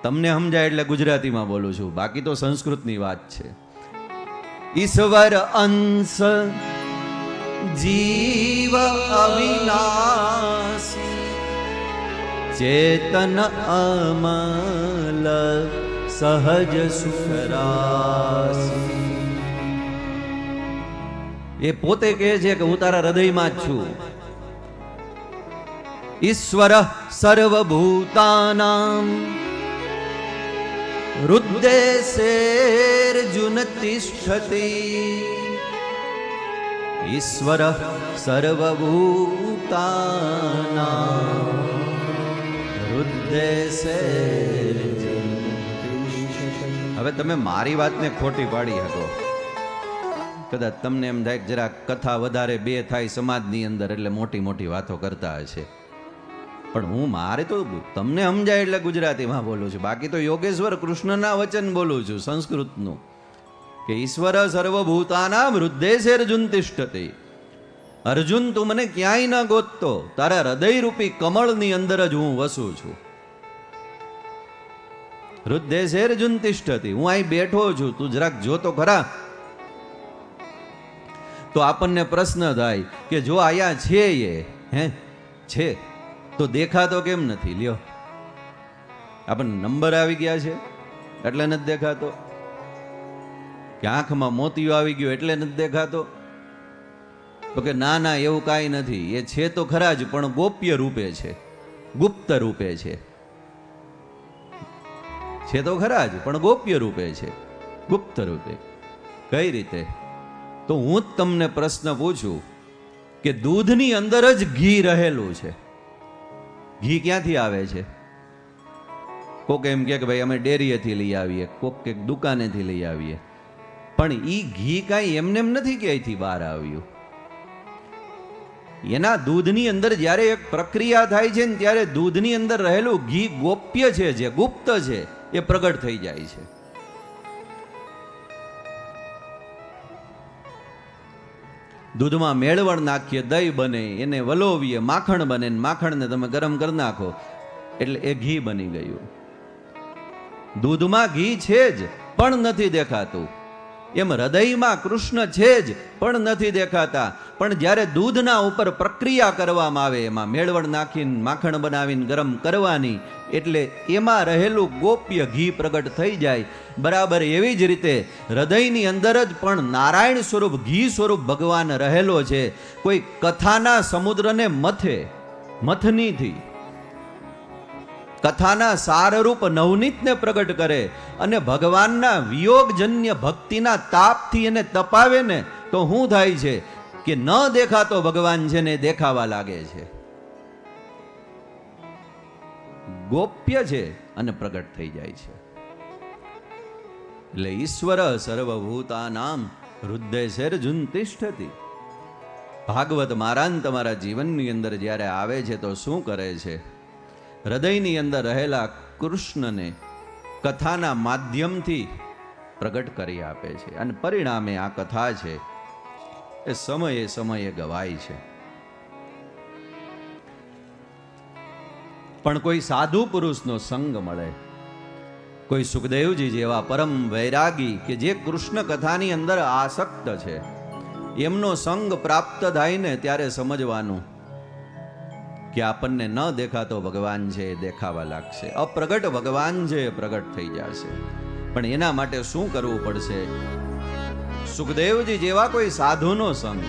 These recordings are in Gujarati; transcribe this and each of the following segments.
તમને સમજાય એટલે ગુજરાતીમાં બોલું છું, બાકી તો સંસ્કૃતની વાત છે. ઈશ્વર અંશ જીવ અવિનાશી ચેતન અમલ સહજ સુખરાશી. એ પોતે કહે છે કે હું તારા હૃદયમાં જ છું. ઈશ્વર સર્વભૂતાનાં હૃદ્દેશેર્જુન તિષ્ઠતિ. ઈશ્વર સર્વભૂતાનાં હૃદ્દેશેર્જુન તિષ્ઠતિ. હવે તમે મારી વાતને ખોટી પાડી શકો. કદાચ તમને એમ થાય કે જરા કથા વધારે બે થાય સમાજની અંદર એટલે મોટી મોટી વાતો કરતા હશે, પણ હું મારે તો તમને સમજાય એટલે ગુજરાતીમાં બોલું છું, બાકી તો યોગેશ્વર કૃષ્ણના વચન બોલું છું સંસ્કૃતનું, કે ઈશ્વર સર્વભૂતાનાં હૃદ્દેશેર્જુન તિષ્ઠતિ. અર્જુન, તું મને ક્યાંય ન ગોતતો, તારા હૃદયરૂપી કમળની અંદર જ હું વસું છું. હૃદ્દેશેર્જુન તિષ્ઠતિ, હું અહીં બેઠો છું, તું જરાક જોતો ખરા. તો આપણને પ્રશ્ન થાય કે જો આયા છે એ છે તો દેખાતો કેમ નથી? લ્યો, આપણને નંબર આવી ગયા છે એટલે નથી દેખાતો, કે આંખમાં મોતિયો આવી ગયો એટલે નથી દેખાતો? તો કે ના ના, એવું કાંઈ નથી, એ છે તો ખરા જ, પણ ગોપ્ય રૂપે છે, ગુપ્ત રૂપે છે તો ખરા જ, પણ ગોપ્ય રૂપે છે, ગુપ્ત રૂપે. કઈ રીતે? તો હું જ તમને પ્રશ્ન પૂછું કે દૂધની અંદર જ ઘી રહેલું છે. ઘી ક્યાંથી આવે છે? કોક એમ કે ભાઈ અમે ડેરીએથી લઈ આવીએ, કોક કે દુકાનેથી લઈ આવીએ, પણ ઈ ઘી કાંઈ એમને એમ નથી કે અહીંથી બહાર આવ્યું. એના દૂધની અંદર જ્યારે એક પ્રક્રિયા થાય છે ને ત્યારે દૂધની અંદર રહેલું ઘી ગોપ્ય છે, જે ગુપ્ત છે, એ પ્રગટ થઈ જાય છે. દૂધમાં મેળવણ નાખીએ, દહીં બને, એને વલોવીએ, માખણ બને, માખણને તમે ગરમ કરી નાખો એટલે એ ઘી બની ગયું. દૂધમાં ઘી છે જ પણ નથી દેખાતું, એમ હૃદયમાં કૃષ્ણ છે જ પણ નથી દેખાતા. પણ જ્યારે દૂધના ઉપર પ્રક્રિયા કરવામાં આવે, એમાં મેળવણ નાખીને માખણ બનાવીને ગરમ કરવાની, એટલે એમાં રહેલું ગોપ્ય ઘી પ્રગટ થઈ જાય. બરાબર એવી જ રીતે હૃદયની અંદર જ પણ નારાયણ સ્વરૂપ ઘી સ્વરૂપ ભગવાન રહેલો છે. કોઈ કથાના સમુદ્રને મથનીથી કથાના સારરૂપ નવનીતને પ્રગટ કરે અને ભગવાનના વિયોગજન્ય ભક્તિના તાપથી એને તપાવે ને તો શું થાય છે કે ન દેખાતો ભગવાન છે ને દેખાવા લાગે છે, ગોપ્ય છે અને પ્રગટ થઈ જાય છે. એટલે ઈશ્વર સર્વભૂતાનાં હૃદ્દેશેર્જુન તિષ્ઠતિ. ભાગવત મારાન તમારા જીવનની અંદર જ્યારે આવે છે તો શું કરે છે? હૃદયની અંદર રહેલા કૃષ્ણને કથાના માધ્યમથી પ્રગટ કરી આપે છે, અને પરિણામે આ કથા છે એ સમયે સમયે ગવાય છે. પણ કોઈ સાધુ પુરુષનો સંગ મળે, કોઈ સુખદેવજી જેવા પરમ વૈરાગી કે જે કૃષ્ણ કથાની અંદર આસક્ત છે, એમનો સંગ પ્રાપ્ત થાય ને ત્યારે સમજવાનું કે આપણને ન દેખાતો ભગવાન છે એ દેખાવા લાગશે, અપ્રગટ ભગવાન છે એ પ્રગટ થઈ જશે. પણ એના માટે શું કરવું પડશે? સુખદેવજી જેવા કોઈ સાધુનો સંગ,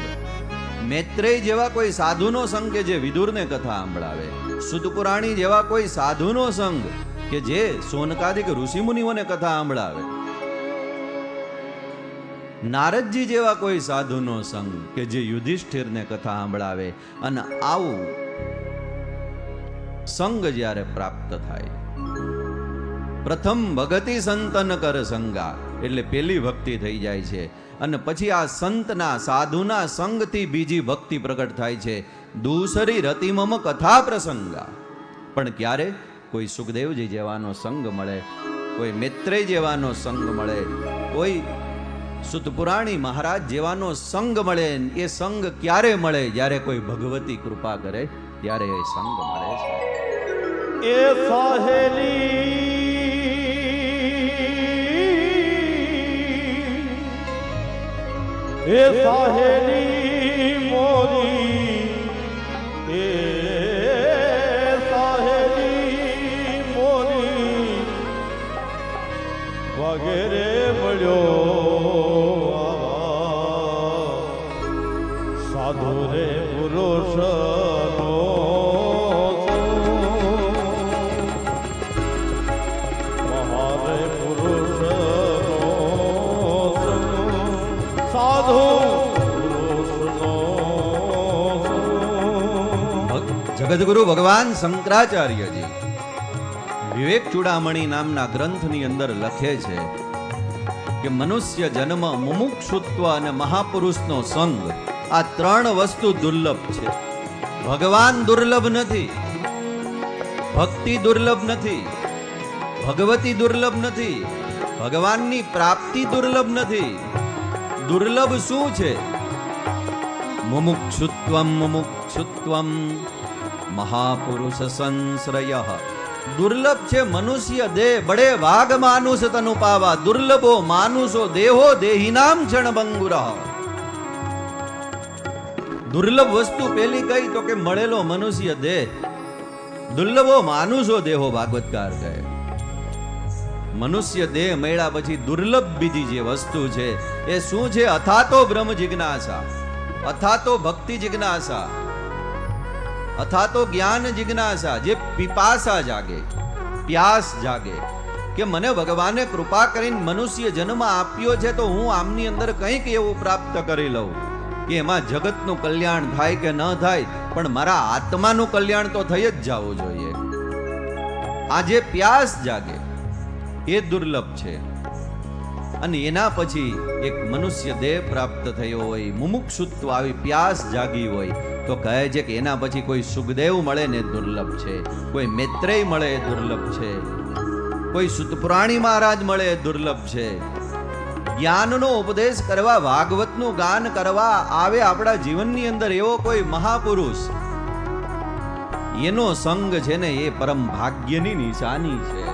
મૈત્રેય જેવા કોઈ સાધુનો સંગ કે જે વિદુરને કથા સંભળાવે, સુતપુરાણી જેવા કોઈ સાધુનો સંગ કે જે સોનકાદિક ઋષિમુનિઓને કથા સંભળાવે, નારદજી જેવા કોઈ સાધુનો સંગ કે જે યુધિષ્ઠિરને કથા સંભળાવે. અને આવું સંગ જ્યારે પ્રાપ્ત થાય, પ્રથમ ભગતિ સંતન કર સંગા, એટલે પેલી ભક્તિ થઈ જાય છે, અને પછી આ સંતના સાધુના સંગથી બીજી ભક્તિ પ્રગટ થાય છે. દૂસરી રતિમમ કથા પ્રસંગા. પણ ક્યારે? કોઈ સુખદેવજી જેવાનો સંગ મળે, કોઈ મૈત્રેય જેવાનો સંગ મળે, કોઈ સુતપુરાણી મહારાજ જેવાનો સંગ મળે. એ સંગ ક્યારે મળે? જ્યારે કોઈ ભગવતી કૃપા કરે ત્યારે એ સંગ મળે છે. એ સાહેલી એ સાહેલી મોરી એ સાહેલી મોરી વગેરે મળ્યો સાધુ રે પુરુષ જગદગુરુ ભગવાન શંકરાચાર્યજી વિવેક ચૂડામણી નામના ગ્રંથની અંદર લખે છે કે મનુષ્ય જન્મ, મુમુક્ષુત્વ અને મહાપુરુષનો સંગ, આ ત્રણ વસ્તુ દુર્લભ છે. ભગવાન દુર્લભ નથી, ભક્તિ દુર્લભ નથી, ભગવતી દુર્લભ નથી, ભગવાનની પ્રાપ્તિ દુર્લભ નથી. દુર્લભ શું છે? મુમુક્ષુત્વમ મુમુક્ષુત્વમ મહાપુરુષ સંશ્રય. દુર્લભ છે મનુષ્ય દેહ, બડે વાઘ માનુષ તનુ પાવા, દુર્લભો માનુષો દેહો દેહિનામ ક્ષણભંગુર. દુર્લભ વસ્તુ પેલી કઈ તો કે મળેલો મનુષ્ય દેહ. દુર્લભો માનુષો દેહો ભાગવતકાર કહે. મનુષ્ય દેહ મળ્યા પછી દુર્લભ બીજી જે વસ્તુ છે એ શું છે? અથાતો બ્રહ્મ જિજ્ઞાસા, અથાતો ભક્તિ જિજ્ઞાસા, અથાતો જ્ઞાન જિજ્ઞાસા. જે પીપાસા જાગે, પ્યાસ જાગે કે મને ભગવાને કૃપા કરીને મનુષ્ય જન્મ આપ્યો છે તો હું આમની અંદર કંઈક એવું પ્રાપ્ત કરી લઉં કે એમાં જગતનું કલ્યાણ થાય કે ન થાય, પણ મારા આત્માનું કલ્યાણ તો થઈ જ જવું જોઈએ. આ જે પ્યાસ જાગે એ દુર્લભ છે. અને એના પછી એક મનુષ્ય દેહ પ્રાપ્ત થયો હોય, મુમુક્ષુત્વ આવી પ્યાસ જાગી હોય તો કહે છે કે એના પછી કોઈ સુખદેવ મળે ને દુર્લભ છે, કોઈ મૈત્રેય મળે એ દુર્લભ છે, કોઈ સુતપુરાણી મહારાજ મળે એ દુર્લભ છે. જ્ઞાનનો ઉપદેશ કરવા, ભાગવતનું ગાન કરવા આવે આપણા જીવનની અંદર એવો કોઈ મહાપુરુષ, એનો સંગ છે ને એ પરમ ભાગ્યની નિશાની છે.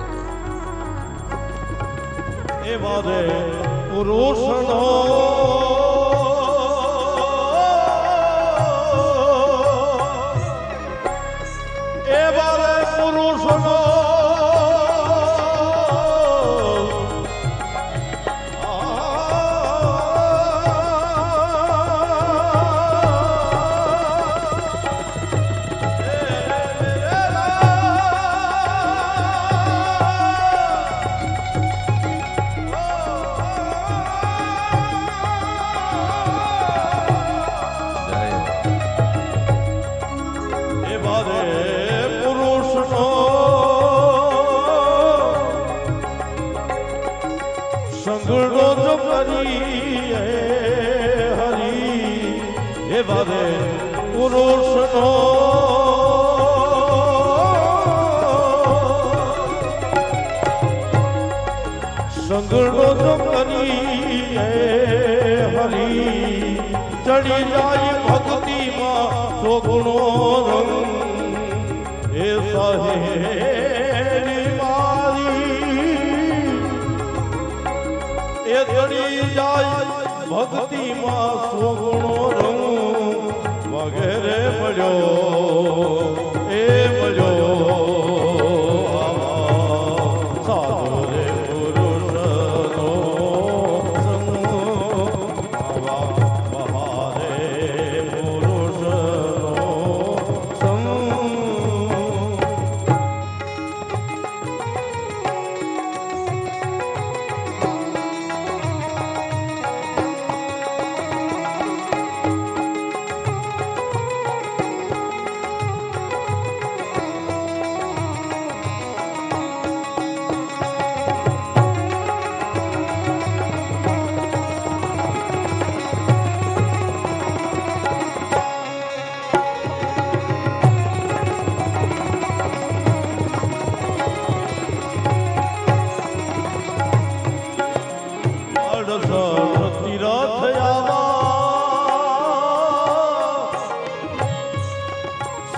એ વારે પુરુષનો એ વારે પુરુષનો સંગડો જો કરી હરી એ વારે પુરુષનો સંગડો જો કરી હરી ચડી જાય ભક્તિમાં સોગુણો રંગ એ સાહેલી મારી એ ચડી જાય ભક્તિમાં સોગુણો રંગ વગેરે મળ્યો એ મળ્યો સાધુ રે પુરુષનો સંગ આવા બહારે પુરુષનો સંગ.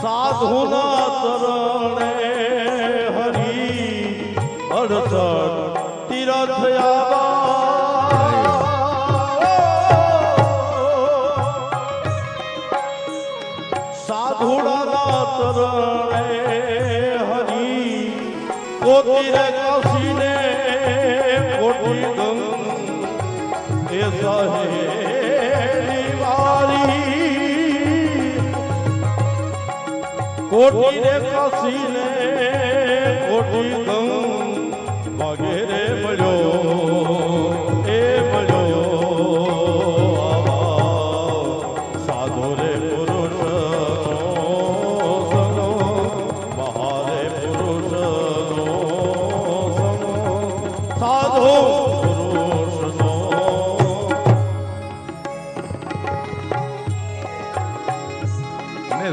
સાધુના ચરણે હરી અડસઠ તીરથ કોટી રે કાશીને કોટી ગંગ એ સહેલી વારી કોટી રે કાશીને કોટી ગંગ વગેરે મળ્યો એ મળ્યો સાધુ રે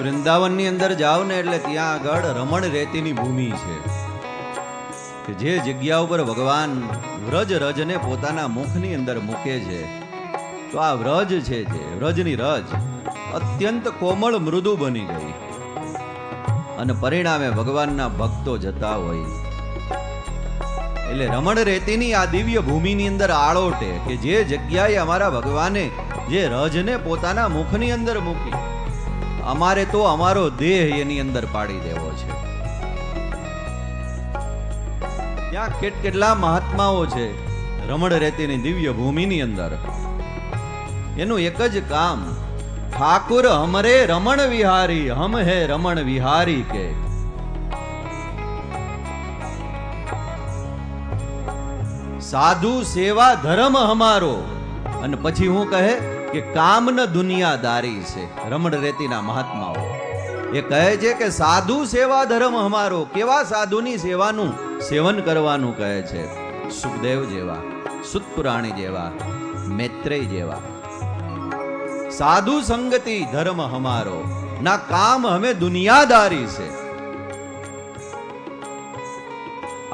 વૃંદાવનની અંદર જાઓ ને એટલે ત્યાં આગળ રમણ રેતીની ભૂમિ છે કે જે જગ્યા ઉપર ભગવાન વ્રજ રજને પોતાના મુખની અંદર મૂકે છે. તો આ વ્રજ છે જે વ્રજની રજ અત્યંત કોમળ મૃદુ બની ગઈ અને પરિણામે ભગવાનના ભક્તો જતા હોય. એટલે રમણ રેતીની આ દિવ્ય ભૂમિની અંદર આળોટે કે જે જગ્યાએ અમારા ભગવાને જે રજને પોતાના મુખની અંદર મૂકી, અમારે તો અમારો દેહ એની અંદર પાડી દેવો છે. ત્યાં કેટલા મહાત્માઓ છે રમણ રેતીની દિવ્ય ભૂમિની અંદર. એનું એક જ કામ, ઠાકુર હમરે રમણ વિહારી, હમ હે રમણ વિહારી કે. સાધુ સેવા ધર્મ હમારો, અને પછી હું કહે કે કામ ન દુનિયાદારી છે. રમણ રેતીના મહાત્માઓ એ કહે છે કે સાધુ સેવા ધર્મ હમારો. કેવા સાધુની સેવાનું સેવન કરવાનું કહે છે? સુખદેવ જેવા, સુતપુરાણી જેવા, મૈત્રેય જેવા. સાધુ સંગતિ ધર્મ હમારો, ના કામ હમે દુનિયાદારી છે.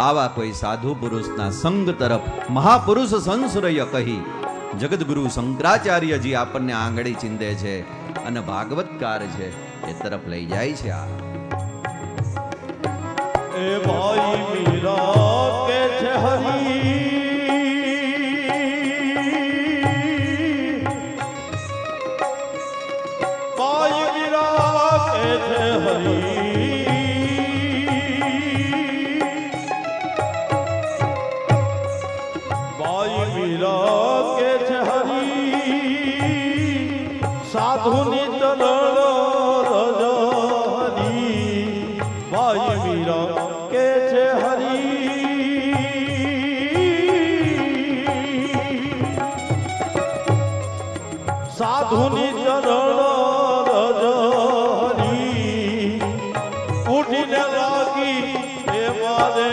આવા કોઈ સાધુ પુરુષના સંગ તરફ મહાપુરુષ સંશ્રય કહી જગતગુરુ શંકરાચાર્યજી આપણને આંગળી ચીંધે છે અને ભાગવતકાર છે એ તરફ લઈ જાય છે. આ એ ભાઈ મીરા કે છે હરી, ભાઈ મીરા કે છે હરી, ભાઈ મીરા કે છે હરી, સાધુની તલડ રજ હરી. ભાઈ મીરા કે છે હરી, સાધુની ચરણ રજ હરી. ઉઠીને લાગી એ મારે